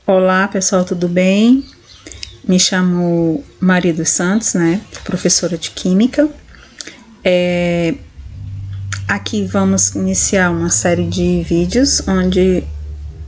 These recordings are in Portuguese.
Olá pessoal, tudo bem? Me chamo Maria dos Santos, né? Professora de Química. Aqui vamos iniciar uma série de vídeos onde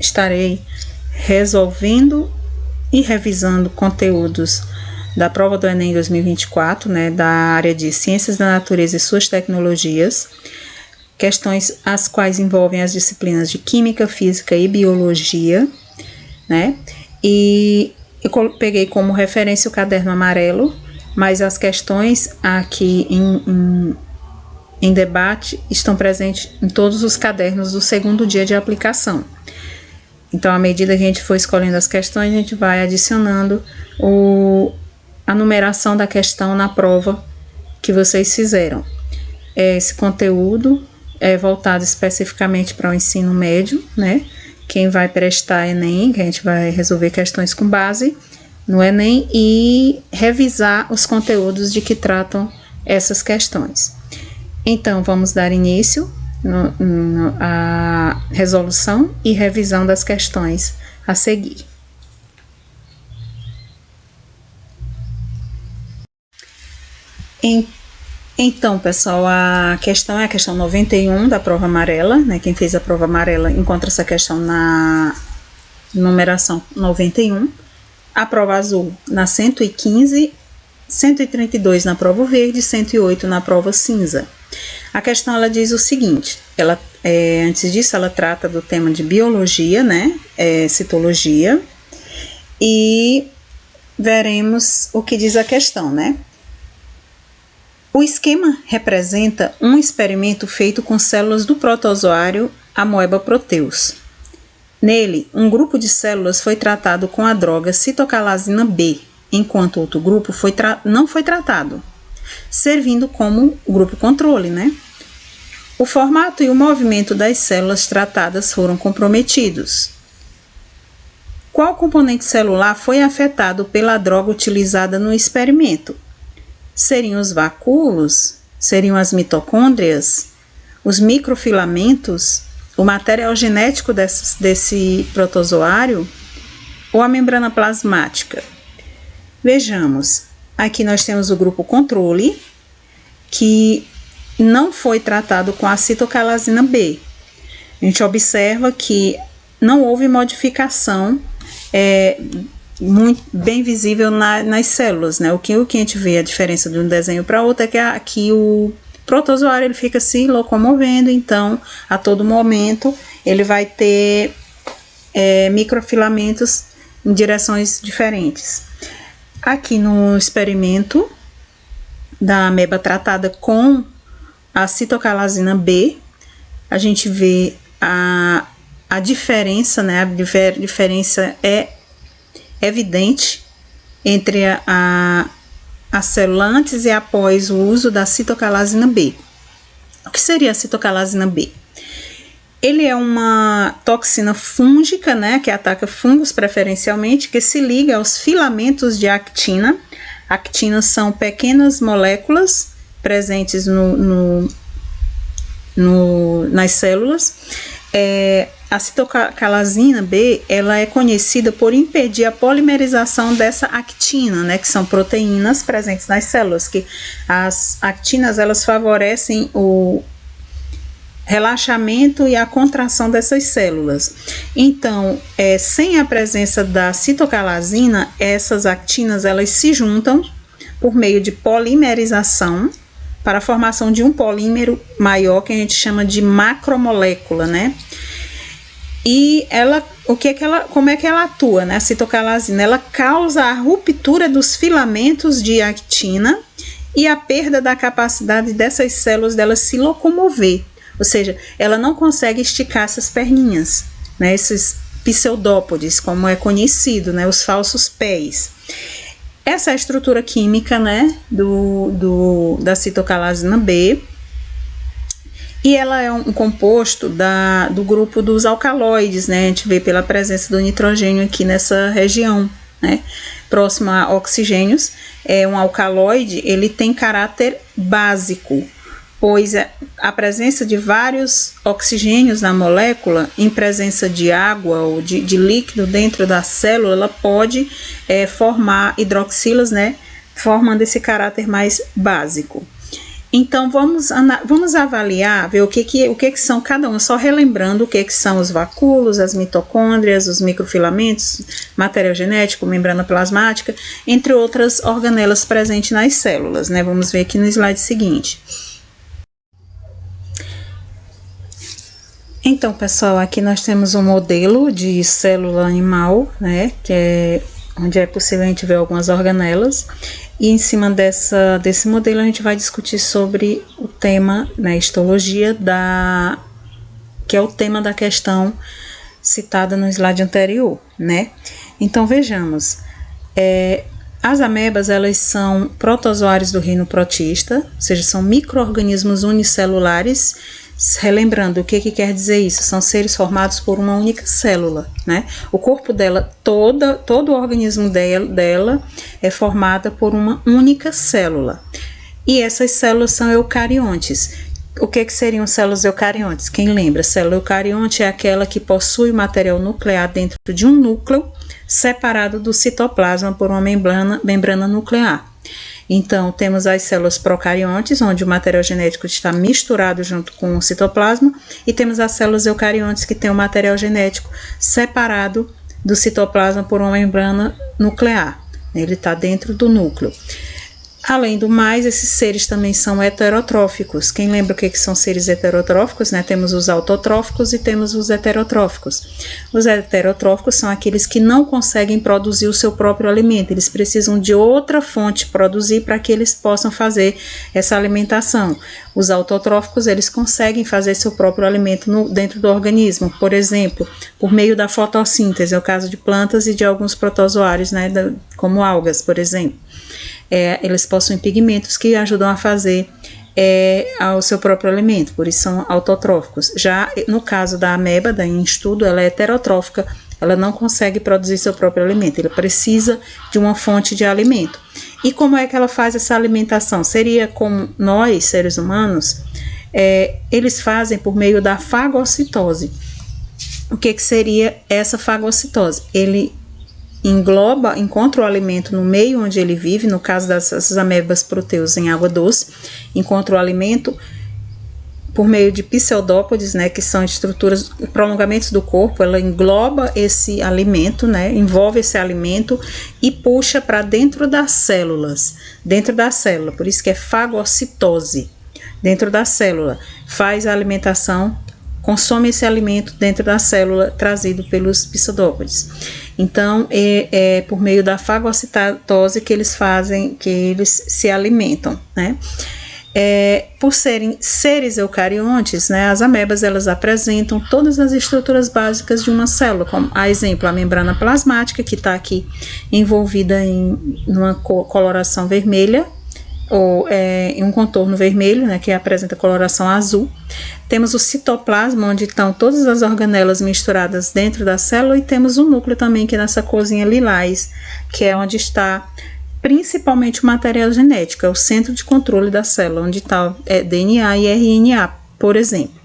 estarei resolvendo e revisando conteúdos da prova do Enem 2024, né? Da área de Ciências da Natureza e suas tecnologias. Questões as quais envolvem as disciplinas de Química, Física e Biologia, né? E eu peguei como referência o caderno amarelo, mas as questões aqui em debate estão presentes em todos os cadernos do segundo dia de aplicação. Então, à medida que a gente for escolhendo as questões, a gente vai adicionando a numeração da questão na prova que vocês fizeram. Esse conteúdo é voltado especificamente para o ensino médio, né? Quem vai prestar Enem, que a gente vai resolver questões com base no Enem e revisar os conteúdos de que tratam essas questões. Então, vamos dar início à resolução e revisão das questões a seguir. Então, pessoal, a questão é a questão 91 da prova amarela, né? Quem fez a prova amarela encontra essa questão na numeração 91. A prova azul na 115, 132 na prova verde, 108 na prova cinza. A questão ela diz o seguinte, antes disso ela trata do tema de biologia, né? Citologia, e veremos o que diz a questão, né? O esquema representa um experimento feito com células do protozoário Amoeba proteus. Nele, um grupo de células foi tratado com a droga citocalasina B, enquanto outro grupo não foi tratado, servindo como grupo controle, né? O formato e o movimento das células tratadas foram comprometidos. Qual componente celular foi afetado pela droga utilizada no experimento? Seriam os vacúolos? Seriam as mitocôndrias? Os microfilamentos? O material genético desse protozoário? Ou a membrana plasmática? Vejamos, aqui nós temos o grupo controle, que não foi tratado com a citocalasina B. A gente observa que não houve modificação muito bem visível nas células, né? O que a gente vê a diferença de um desenho para outro é que aqui o protozoário ele fica se locomovendo, então a todo momento ele vai ter microfilamentos em direções diferentes. Aqui no experimento da ameba tratada com a citocalasina B, a gente vê a diferença, né? A diferença é evidente entre a célula antes e após o uso da citocalasina B. O que seria a citocalasina B? Ele é uma toxina fúngica, né, que ataca fungos preferencialmente, que se liga aos filamentos de actina. Actinas são pequenas moléculas presentes nas células. A citocalasina B, ela é conhecida por impedir a polimerização dessa actina, né, que são proteínas presentes nas células, que as actinas, elas favorecem o relaxamento e a contração dessas células. Então, sem a presença da citocalasina, essas actinas, elas se juntam por meio de polimerização para a formação de um polímero maior, que a gente chama de macromolécula, né? E como é que ela atua, né? A citocalasina, ela causa a ruptura dos filamentos de actina e a perda da capacidade dessas células delas se locomover, ou seja, ela não consegue esticar essas perninhas, né? Esses pseudópodes, como é conhecido, né? Os falsos pés. Essa é a estrutura química, né? Da citocalasina B. E ela é um composto do grupo dos alcaloides, né? A gente vê pela presença do nitrogênio aqui nessa região, né? Próximo a oxigênios. Um alcaloide, ele tem caráter básico. pois a presença de vários oxigênios na molécula, em presença de água ou de líquido dentro da célula, ela pode formar hidroxilas, né, formando esse caráter mais básico. Então, vamos avaliar, ver o que são cada um, só relembrando o que são os vacúolos, as mitocôndrias, os microfilamentos, material genético, membrana plasmática, entre outras organelas presentes nas células, né? Vamos ver aqui no slide seguinte. Então, pessoal, aqui nós temos um modelo de célula animal, né, onde é possível a gente ver algumas organelas, e em cima desse modelo a gente vai discutir sobre o tema, né, histologia, que é o tema da questão citada no slide anterior, né. Então, vejamos, as amebas, elas são protozoários do reino protista, ou seja, são micro-organismos unicelulares. Relembrando, o que quer dizer isso? São seres formados por uma única célula, né? O corpo dela, todo o organismo dela é formado por uma única célula. E essas células são eucariontes. O que seriam células eucariontes? Quem lembra? Célula eucarionte é aquela que possui o material nuclear dentro de um núcleo separado do citoplasma por uma membrana nuclear. Então, temos as células procariontes, onde o material genético está misturado junto com o citoplasma, e temos as células eucariontes, que têm o material genético separado do citoplasma por uma membrana nuclear. Ele está dentro do núcleo. Além do mais, esses seres também são heterotróficos. Quem lembra o que são seres heterotróficos, né? Temos os autotróficos e temos os heterotróficos. Os heterotróficos são aqueles que não conseguem produzir o seu próprio alimento. Eles precisam de outra fonte produzir para que eles possam fazer essa alimentação. Os autotróficos, eles conseguem fazer seu próprio alimento dentro do organismo, por exemplo, por meio da fotossíntese, é o caso de plantas e de alguns protozoários, né? Como algas, por exemplo. Eles possuem pigmentos que ajudam a fazer o seu próprio alimento, por isso são autotróficos. Já no caso da ameba, em estudo, ela é heterotrófica, ela não consegue produzir seu próprio alimento, ela precisa de uma fonte de alimento. E como é que ela faz essa alimentação? Seria como nós, seres humanos, eles fazem por meio da fagocitose. O que seria essa fagocitose? Ele encontra o alimento no meio onde ele vive, no caso dessas amebas proteus em água doce, encontra o alimento por meio de pseudópodes, né, que são estruturas, prolongamentos do corpo. Ela engloba esse alimento, né, envolve esse alimento e puxa para dentro das células, por isso que é fagocitose, dentro da célula, faz a alimentação, consome esse alimento dentro da célula trazido pelos pseudópodes. Então, é por meio da fagocitose que eles se alimentam, né? Por serem seres eucariontes, né, as amebas, elas apresentam todas as estruturas básicas de uma célula, como, a exemplo, a membrana plasmática, que está aqui envolvida em uma coloração vermelha, ou em um contorno vermelho, né, que apresenta coloração azul. Temos o citoplasma, onde estão todas as organelas misturadas dentro da célula, e temos o núcleo também, que é nessa corzinha lilás, que é onde está principalmente o material genético, é o centro de controle da célula, onde está DNA e RNA, por exemplo.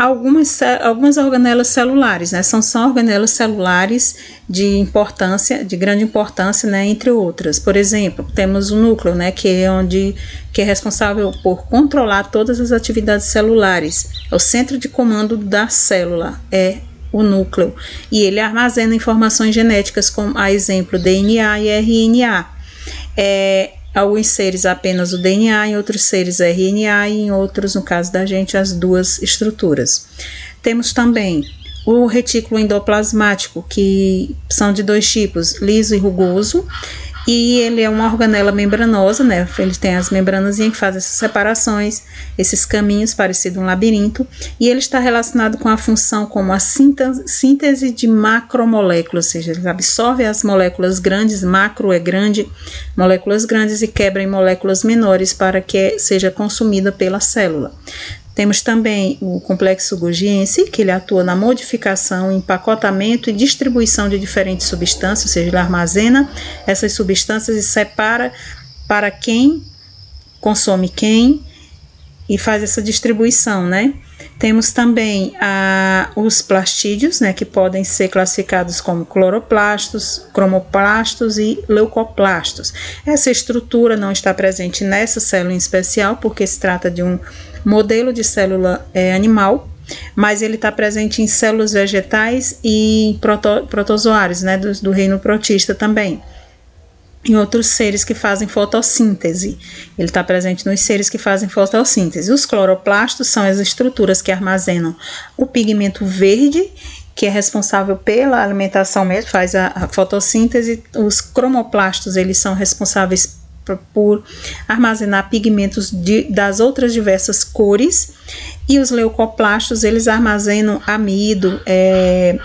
Algumas organelas celulares, né, são organelas celulares de grande importância, né, entre outras. Por exemplo, temos o núcleo, né, que é responsável por controlar todas as atividades celulares. É o centro de comando da célula, é o núcleo, e ele armazena informações genéticas, como a exemplo DNA e RNA. Alguns seres apenas o DNA, em outros seres RNA, e em outros, no caso da gente, as duas estruturas. Temos também o retículo endoplasmático, que são de dois tipos, liso e rugoso, e ele é uma organela membranosa, né? Ele tem as membranas que fazem essas separações, esses caminhos parecido um labirinto, e ele está relacionado com a função como a síntese de macromoléculas, ou seja, ele absorve as moléculas grandes, macro é grande, moléculas grandes, e quebra em moléculas menores para que seja consumida pela célula. Temos também o complexo Golgiense, que ele atua na modificação, empacotamento e distribuição de diferentes substâncias, ou seja, ele armazena essas substâncias e separa para quem consome quem e faz essa distribuição, né? Temos também os plastídeos, né, que podem ser classificados como cloroplastos, cromoplastos e leucoplastos. Essa estrutura não está presente nessa célula em especial, porque se trata de um modelo de célula animal, mas ele está presente em células vegetais e em protozoários, né, do reino protista também. Em outros seres que fazem fotossíntese. Ele está presente nos seres que fazem fotossíntese. Os cloroplastos são as estruturas que armazenam o pigmento verde, que é responsável pela alimentação mesmo, faz a fotossíntese. Os cromoplastos, eles são responsáveis por armazenar pigmentos das outras diversas cores, e os leucoplastos, eles armazenam amido,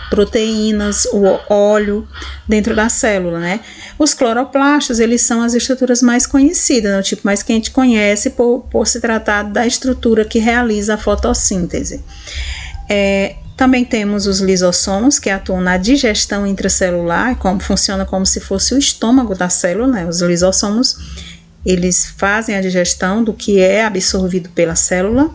proteínas, o óleo dentro da célula, né? Os cloroplastos, eles são as estruturas mais conhecidas, né? O tipo mais que a gente conhece por se tratar da estrutura que realiza a fotossíntese. Também temos os lisossomos, que atuam na digestão intracelular, funciona como se fosse o estômago da célula, né? Os lisossomos, eles fazem a digestão do que é absorvido pela célula.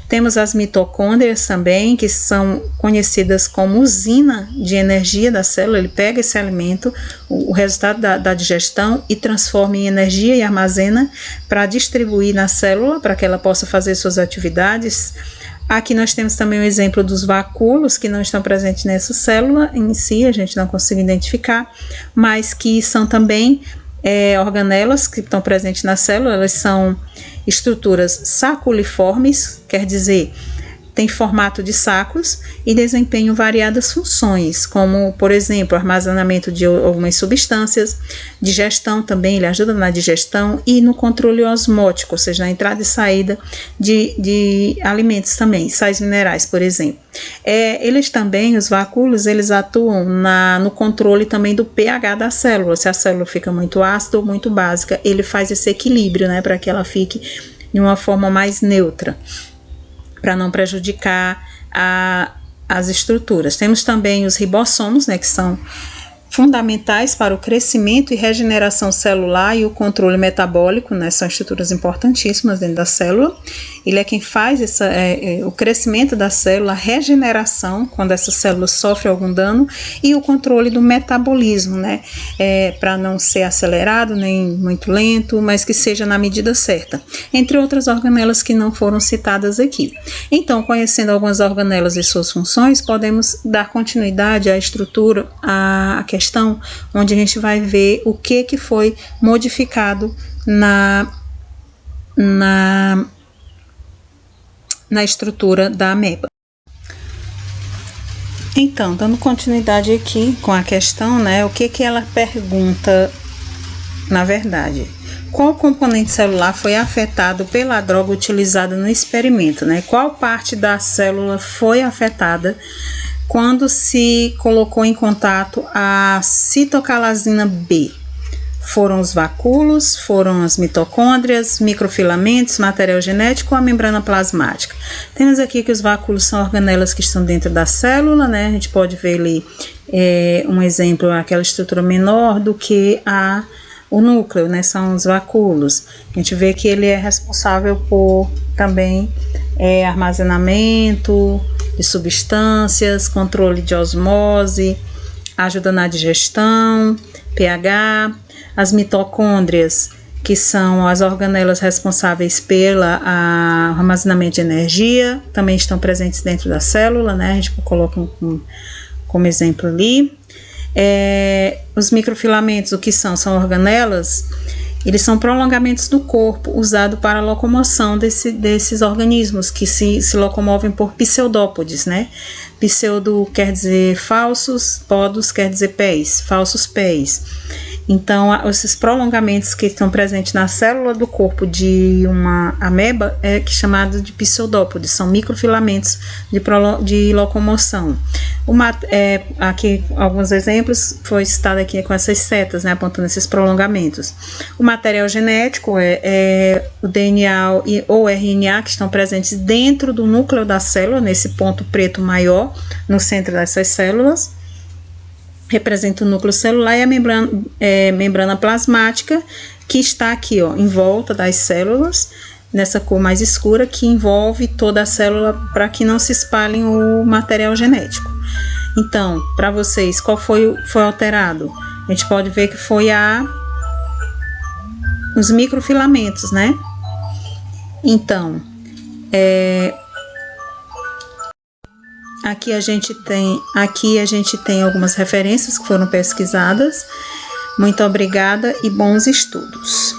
Temos as mitocôndrias também, que são conhecidas como usina de energia da célula. Ele pega esse alimento, o resultado da digestão, e transforma em energia e armazena para distribuir na célula, para que ela possa fazer suas atividades. Aqui nós temos também o exemplo dos vacúolos, que não estão presentes nessa célula em si, a gente não consegue identificar, mas que são também organelas que estão presentes na célula. Elas são estruturas saculiformes, quer dizer, tem formato de sacos e desempenham variadas funções, como, por exemplo, armazenamento de algumas substâncias, digestão também, ele ajuda na digestão e no controle osmótico, ou seja, na entrada e saída de alimentos também, sais minerais, por exemplo. Eles também, os vacúolos, eles atuam no controle também do pH da célula. Se a célula fica muito ácida ou muito básica, ele faz esse equilíbrio, né, para que ela fique de uma forma mais neutra, para não prejudicar as estruturas. Temos também os ribossomos, né, que são fundamentais para o crescimento e regeneração celular e o controle metabólico, né, são estruturas importantíssimas dentro da célula. Ele é quem faz o crescimento da célula, a regeneração, quando essa célula sofre algum dano, e o controle do metabolismo, né, para não ser acelerado nem muito lento, mas que seja na medida certa, entre outras organelas que não foram citadas aqui. Então, conhecendo algumas organelas e suas funções, podemos dar continuidade à estrutura, à questão onde a gente vai ver o que foi modificado na estrutura da ameba. Então, dando continuidade aqui com a questão, né, o que ela pergunta, na verdade, qual componente celular foi afetado pela droga utilizada no experimento, né? Qual parte da célula foi afetada quando se colocou em contato a citocalasina B? Foram os vacúolos, foram as mitocôndrias, microfilamentos, material genético ou a membrana plasmática? Temos aqui que os vacúolos são organelas que estão dentro da célula, né? A gente pode ver ali um exemplo, aquela estrutura menor do que o núcleo, né? São os vacúolos. A gente vê que ele é responsável por também armazenamento de substâncias, controle de osmose, ajuda na digestão, pH. As mitocôndrias, que são as organelas responsáveis pelo armazenamento de energia, também estão presentes dentro da célula, né? A gente coloca como exemplo ali. Os microfilamentos, o que são? São organelas. Eles são prolongamentos do corpo usados para a locomoção desses organismos que se locomovem por pseudópodes, né? Pseudo quer dizer falsos, podos quer dizer pés, falsos pés. Então, esses prolongamentos que estão presentes na célula do corpo de uma ameba é chamado de pseudópodes, são microfilamentos de locomoção. Aqui alguns exemplos, foi citado aqui com essas setas, né, apontando esses prolongamentos. O material genético é o DNA ou RNA, que estão presentes dentro do núcleo da célula, nesse ponto preto maior, no centro dessas células. representa o núcleo celular, e a membrana plasmática, que está aqui, ó, em volta das células, nessa cor mais escura, que envolve toda a célula para que não se espalhe o material genético. Então, para vocês, qual foi alterado? A gente pode ver que foi os microfilamentos, né? Então, aqui a gente tem algumas referências que foram pesquisadas. Muito obrigada e bons estudos.